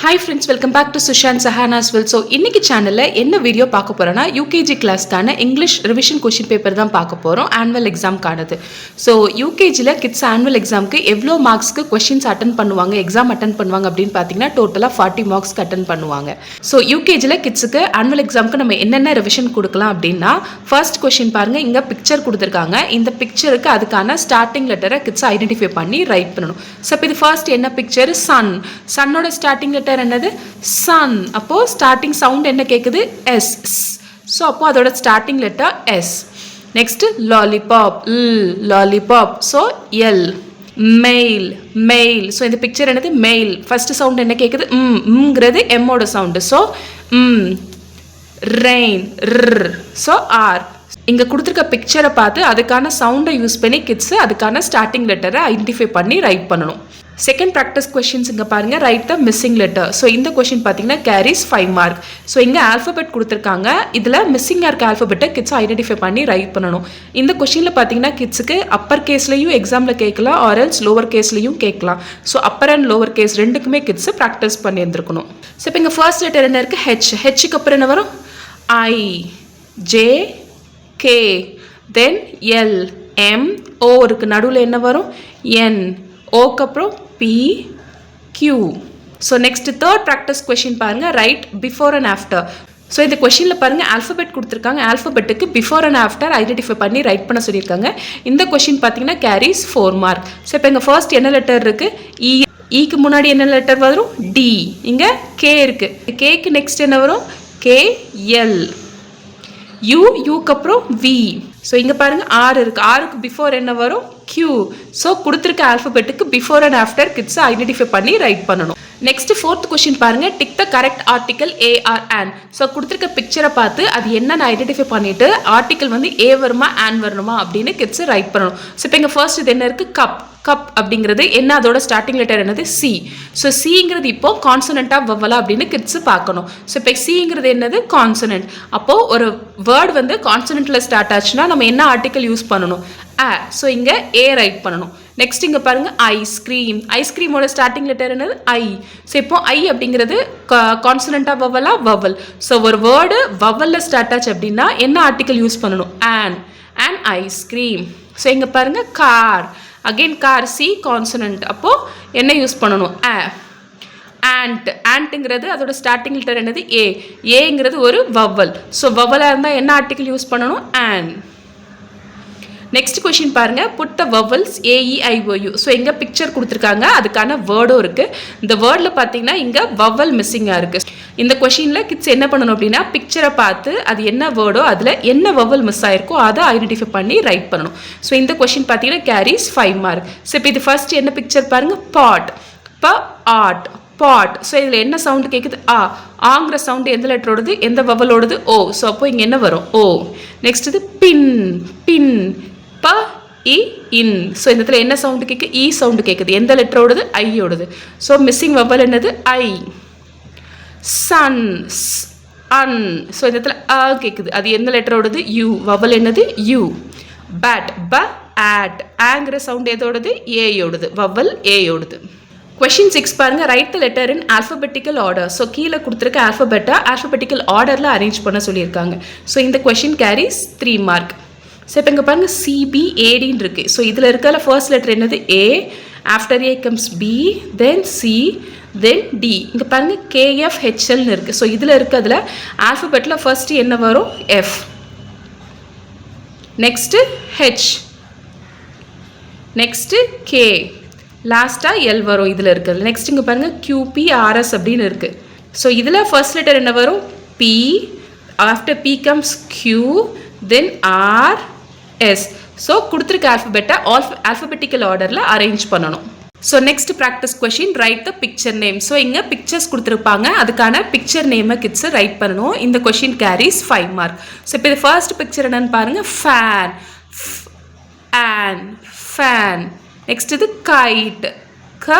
Hi friends, welcome back to Sushanth Sahana's will. So இன்றைக்கி சேனலில் என்ன வீடியோ பார்க்க போகிறோன்னா யூகேஜி கிளாஸ்க்கான இங்கிலீஷ் ரிவிஷன் கொஷின் பேப்பர் தான் பார்க்க போகிறோம், ஆனுவல் எக்ஸாம்க்கானது. ஸோ யூகேஜியில் கிட்ஸ் ஆனுவல் எக்ஸாமுக்கு எவ்வளோ மார்க்ஸ்க்கு கொஷின்ஸ் அட்டன் பண்ணுவாங்க, எக்ஸாம் அட்டன் பண்ணுவாங்க அப்படின்னு பார்த்தீங்கன்னா டோட்டலாக 40 மார்க்ஸ்க்கு அட்டன் பண்ணுவாங்க. ஸோ யூகேஜியில் கிட்ஸுக்கு ஆனுவல் எக்ஸாமுக்கு நம்ம என்னென்ன ரிவிஷன் கொடுக்கலாம் அப்படின்னா, ஃபர்ஸ்ட் கொஷின் பாருங்கள், இங்கே பிக்சர் கொடுத்துருக்காங்க. இந்த பிக்சருக்கு அதுக்கான ஸ்டார்டிங் லெட்டரை கிட்ஸ் ஐடென்டிஃபை பண்ணி ரைட் பண்ணணும். ஸோ இப்போ இது ஃபர்ஸ்ட் என்ன பிக்சர்? சன். சன்னோட ஸ்டார்டிங் லெட்டர் என்னது? சன். அப்போ ஸ்டார்டிங் சவுண்ட் என்ன கேக்குது? எஸ். சோ அப்போ அதோட starting letter S. Next lollipop. Lollipop. So L. Mail. Mail. So இந்த பிக்சர் என்னது? மெயில். ஃபர்ஸ்ட் சவுண்ட் என்ன கேக்குது? ங்கிறது எம்மோட sound. So rain. So R. இங்க கொடுத்துருக்க பிக்சரை பார்த்து அதுக்கான சவுண்டை யூஸ் பண்ணி கிட்ஸ் அதுக்கான ஸ்டார்டிங் லெட்டரை ஐடென்டிஃபை பண்ணி ரைட் பண்ணணும். செகண்ட் ப்ராக்டிஸ் கொஸ்டின்ஸ் இங்கே பாருங்கள், ரைட் த மிஸ்ஸிங் லெட்டர். ஸோ இந்த கொஸ்டின் பார்த்தீங்கன்னா கேரிஸ் 5 மார்க். ஸோ இங்கே ஆல்ஃபபெட் கொடுத்துருக்காங்க, இதில் மிஸ்ஸிங்காக இருக்க ஆல்ஃபபெட்டை கிட்ஸ் ஐடென்டிஃபை பண்ணி ரைட் பண்ணணும். இந்த கொஸ்டினில் பார்த்தீங்கன்னா கிட்ஸுக்கு அப்பர் கேஸ்லையும் எக்ஸாமில் கேட்கலாம், ஆர்எல்ஸ் லோவர் கேஸ்லையும் கேட்கலாம். So upper and lower case ரெண்டுக்குமே கிட்ஸ் ப்ராக்டிஸ் பண்ணி இருந்திருக்கணும். ஸோ இப்போ இங்கே ஃபர்ஸ்ட் லெட்டர் என்ன இருக்குது? ஹெச். ஹெச்சுக்கு அப்புறம் என்ன வரும்? I, J, K, then L, M, O இருக்குது, நடுவில் என்ன வரும்? என், ஓக்கு அப்புறம் P, Q. So next third practice question பாருங்கள், write before and after. So இந்த கொஷினில் பாருங்கள் ஆல்ஃபபெட் கொடுத்துருக்காங்க, ஆல்ஃபபெட்டுக்கு பிஃபோர் அண்ட் ஆஃப்டர் ஐடென்டிஃபை பண்ணி ரைட் பண்ண சொல்லியிருக்காங்க. இந்த கொஷின் பார்த்தீங்கன்னா கேரிஸ் 4 மார்க். ஸோ இப்போ இங்கே ஃபர்ஸ்ட் என்ன லெட்டர் இருக்குது? இ. ஈக்கு முன்னாடி என்ன லெட்டர் வரும்? டி. இங்கே கே இருக்குது, கேக்கு நெக்ஸ்ட் என்ன வரும்? K, L. யூ, யூக்கு அப்புறம் வி. ஸோ இங்கே பாருங்கள் ஆர் இருக்குது, ஆருக்கு பிஃபோர் என்ன வரும்? கியூ. ஸோ கொடுத்துருக்க ஆல்ஃபபெட்டுக்கு பிஃபோர் அண்ட் ஆஃப்டர் கிட்ஸை ஐடென்டிஃபை பண்ணி ரைட் பண்ணணும். நெக்ஸ்ட் ஃபோர்த் கொஸ்டின் பாருங்கள், tick the correct article a or an. So கொடுத்துருக்க பிக்சரை பார்த்து அது என்னன்னு ஐடென்டிஃபை பண்ணிட்டு ஆர்டிக்கல் வந்து ஏ வருமா ஆன் வரணுமா அப்படின்னு கிட்ஸ் ரைட் பண்ணணும். ஸோ இப்போ இங்கே ஃபர்ஸ்ட் இது என்ன இருக்குது? கப். கப் அப்படிங்கிறது என்ன? அதோட ஸ்டார்டிங் லெட்டர் என்னது? சி. ஸோ சிங்கிறது இப்போ கான்சனண்டா வவலா அப்படின்னு கிட்ஸ் பார்க்கணும். ஸோ இப்போ சிங்கிறது என்னது? கான்சனன்ட். அப்போது ஒரு வேர்டு வந்து கான்சனண்ட்டில் ஸ்டார்ட் ஆச்சுன்னா நம்ம என்ன ஆர்டிக்கல் யூஸ் பண்ணணும்? ஆ. ஸோ இங்கே ஏ ரைட் பண்ணணும். நெக்ஸ்ட் இங்கே பாருங்கள் ஐஸ்கிரீம். ஐஸ்கிரீமோட ஸ்டார்டிங் லெட்டர் என்னது? ஐ. ஸோ இப்போ ஐ அப்படிங்கிறது கான்சனண்டா வவலா? வவல். ஸோ ஒரு வேர்டு வவலில் ஸ்டார்ட் ஆச்சு அப்படின்னா என்ன ஆர்டிக்கல் யூஸ் பண்ணணும்? ஆன். And ice cream. ஸோ இங்கே பாருங்கள் car. Again car, C consonant. அப்போது என்ன யூஸ் பண்ணணும்? ஆ. ஆண்ட். ஆண்ட்டுங்கிறது அதோட ஸ்டார்டிங் லெட்டர் என்னது? ஏ. ஏங்கிறது ஒரு வவல். ஸோ வவலாக இருந்தால் என்ன ஆர்டிக்கல் யூஸ் பண்ணணும்? ஆன். நெக்ஸ்ட் கொஷின் பாருங்க, put the vowels A E I O U. So இங்கே பிக்சர் கொடுத்துருக்காங்க, அதுக்கான வேர்டும் இருக்குது. இந்த வேர்டில் பார்த்தீங்கன்னா இங்கே வவல் மிஸ்ஸிங்காக இருக்குது. இந்த கொஷினில் கிட்ஸ் என்ன பண்ணணும் அப்படின்னா பிக்சரை பார்த்து அது என்ன வேர்டோ அதில் என்ன வவல் மிஸ் ஆயிருக்கோ அதை ஐடென்டிஃபை பண்ணி ரைட் பண்ணணும். ஸோ இந்த கொஷின் பார்த்தீங்கன்னா கேரிஸ் 5 மார்க். ஸோ இப்போ இது ஃபர்ஸ்ட் என்ன பிக்சர் பாருங்கள்? பாட். இப்போ ஆட். பாட். ஸோ இதில் என்ன சவுண்டு கேட்குது? ஆ. ஆங்கிற சவுண்டு எந்த லெட்டரோடது? எந்த வவலோடது? ஓ. ஸோ அப்போ இங்கே என்ன வரும்? ஓ. நெக்ஸ்ட் இது பின். பின். ப, இ, இன். ஸோ இந்த இடத்துல என்ன சவுண்டு கேட்குது? இ சவுண்டு கேட்குது. எந்த லெட்டரோடது? ஐயோடது. ஸோ மிஸ்ஸிங் வவல் என்னது? ஐ. சன். அன். ஸோ இந்த இடத்துல அ கேட்குது, அது எந்த லெட்டரோடது? யூ. வவல் என்னது? யூ. பேட். ப, ஆட். ஆங்கிற சவுண்ட் எதோடது? ஏயோடது. வவல் ஏயோடது. கொஷின் 6 பாருங்க, right the letter in alphabetical order. So கீழே கொடுத்துருக்க ஆல்ஃபபெட்டை ஆல்ஃபபெட்டிக்கல் ஆர்டரில் அரேஞ்ச் பண்ண சொல்லியிருக்காங்க. ஸோ இந்த கொஷின் கேரிஸ் 3 மார்க். ஸோ இப்போ இங்கே பாருங்கள் சிபிஏடின்னு இருக்குது. ஸோ இதில் இருக்கிற ஃபர்ஸ்ட் லெட்டர் என்னது? A. After A comes B, then C, then D. இங்கே பாருங்கள் கேஎஃப்ஹெச்எல்னு இருக்குது. ஸோ இதில் இருக்கிறதுல ஆல்ஃபபெட்டில் ஃபர்ஸ்ட்டு என்ன வரும்? F. Next H. Next K. லாஸ்ட்டாக எல் வரும் இதில் இருக்கிறது. நெக்ஸ்ட் இங்கே பாருங்கள் கியூபிஆர்எஸ் அப்படின்னு இருக்குது. ஸோ இதில் ஃபர்ஸ்ட் லெட்டர் என்ன வரும்? P. After P comes Q, then R, S. So கொடுத்துருக்க ஆல்ஃபபெட்டை ஆல்ஃபபெட்டிக்கல் ஆர்டரில் அரேஞ்ச் பண்ணணும். So next practice question, write the picture name. So இங்கே பிக்சர்ஸ் கொடுத்துருப்பாங்க, அதுக்கான பிக்சர் நேமை கிட்ஸை ரைட் பண்ணணும். இந்த கொஷின் கேரிஸ் 5 மார்க். ஸோ இப்போ இது ஃபர்ஸ்ட் பிக்சர் என்னன்னு பாருங்கள், ஃபேன். ஆன். ஃபேன். நெக்ஸ்ட் இது கைட். க,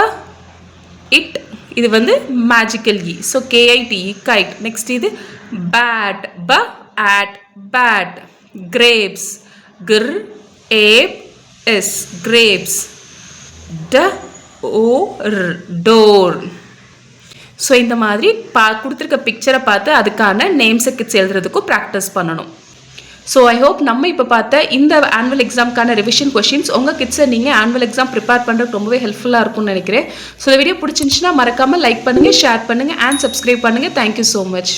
இட். இது வந்து magical E. So K I T, kite. Next இது பேட். ப, ஆட். பேட். கிரேப்ஸ். கிர், ஏப், எஸ். கிரேப்ஸ். ட, ஓ, ர். டோர். ஸோ இந்த மாதிரி கொடுத்துருக்க பிக்சரை பார்த்து அதுக்கான நேம்ஸை கிட்ஸ் எழுதுறதுக்கும் ப்ராக்டிஸ் பண்ணணும். ஸோ ஐ ஹோப் நம்ம இப்போ பார்த்த இந்த ஆனுவல் எக்ஸாமுக்கான ரிவிஷன் கொஷின்ஸ் உங்கள் கிட்ஸை நீங்கள் ஆனுவல் எக்ஸாம் ப்ரிப்பேர் பண்ணுறதுக்கு ரொம்பவே ஹெல்ப்ஃபுல்லாக இருக்கும்னு நினைக்கிறேன். ஸோ இந்த வீடியோ பிடிச்சிருந்துச்சுன்னா மறக்காமல் லைக் பண்ணுங்கள், ஷேர் பண்ணுங்கள் அண்ட் சப்ஸ்கிரைப் பண்ணுங்கள். Thank you so much.